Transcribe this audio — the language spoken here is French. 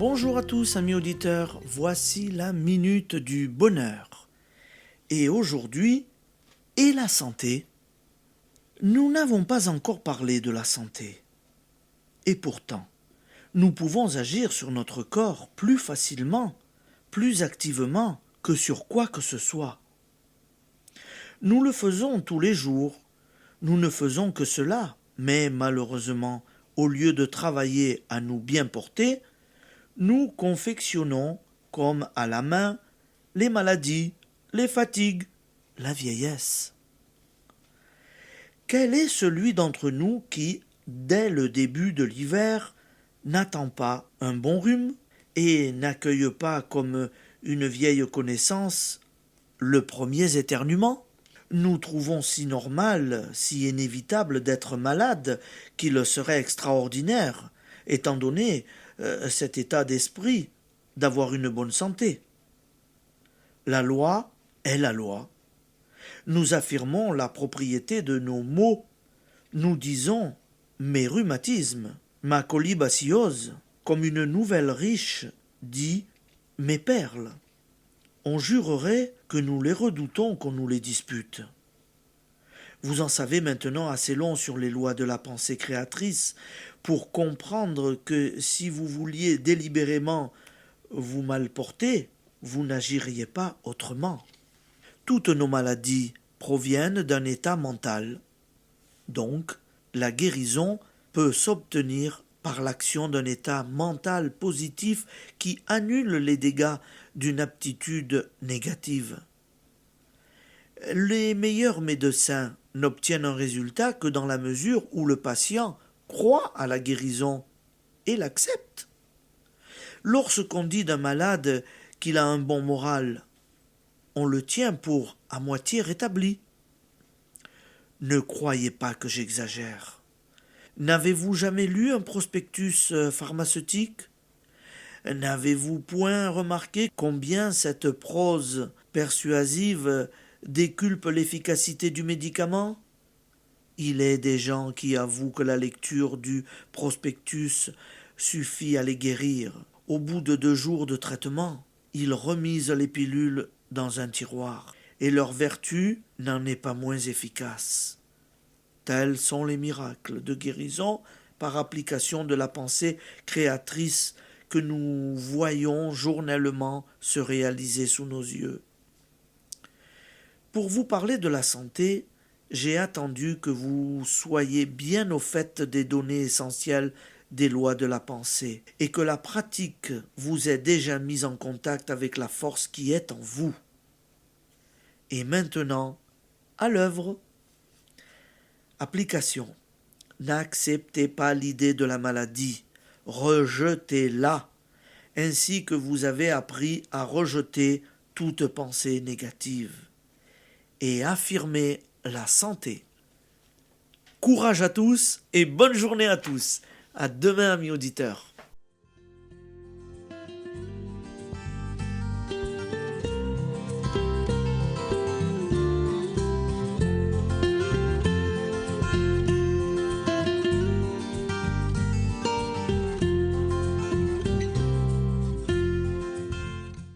Bonjour à tous amis auditeurs, voici la minute du bonheur. Et aujourd'hui, et la santé? Nous n'avons pas encore parlé de la santé. Et pourtant, nous pouvons agir sur notre corps plus facilement, plus activement que sur quoi que ce soit. Nous le faisons tous les jours, nous ne faisons que cela, mais malheureusement, au lieu de travailler à nous bien porter, nous confectionnons, comme à la main, les maladies, les fatigues, la vieillesse. Quel est celui d'entre nous qui, dès le début de l'hiver, n'attend pas un bon rhume et n'accueille pas comme une vieille connaissance le premier éternuement? Nous trouvons si normal, si inévitable d'être malade qu'il serait extraordinaire, étant donné cet état d'esprit, d'avoir une bonne santé. La loi est la loi. Nous affirmons la propriété de nos maux. Nous disons mes rhumatismes, ma colibacillose, comme une nouvelle riche dit mes perles. On jurerait que nous les redoutons qu'on nous les dispute. Vous en savez maintenant assez long sur les lois de la pensée créatrice pour comprendre que si vous vouliez délibérément vous mal porter, vous n'agiriez pas autrement. Toutes nos maladies proviennent d'un état mental. Donc, la guérison peut s'obtenir par l'action d'un état mental positif qui annule les dégâts d'une aptitude négative. Les meilleurs médecins n'obtiennent un résultat que dans la mesure où le patient croit à la guérison et l'accepte. Lorsqu'on dit d'un malade qu'il a un bon moral, on le tient pour à moitié rétabli. Ne croyez pas que j'exagère. N'avez-vous jamais lu un prospectus pharmaceutique? N'avez-vous point remarqué combien cette prose persuasive déculpe l'efficacité du médicament? Il est des gens qui avouent que la lecture du prospectus suffit à les guérir. Au bout de 2 jours de traitement, ils remisent les pilules dans un tiroir, et leur vertu n'en est pas moins efficace. Tels sont les miracles de guérison par application de la pensée créatrice que nous voyons journellement se réaliser sous nos yeux. Pour vous parler de la santé, j'ai attendu que vous soyez bien au fait des données essentielles des lois de la pensée et que la pratique vous ait déjà mis en contact avec la force qui est en vous. Et maintenant, à l'œuvre. Application. N'acceptez pas l'idée de la maladie, rejetez-la, ainsi que vous avez appris à rejeter toute pensée négative. Et affirmez la santé. Courage à tous et bonne journée à tous. À demain, amis auditeurs.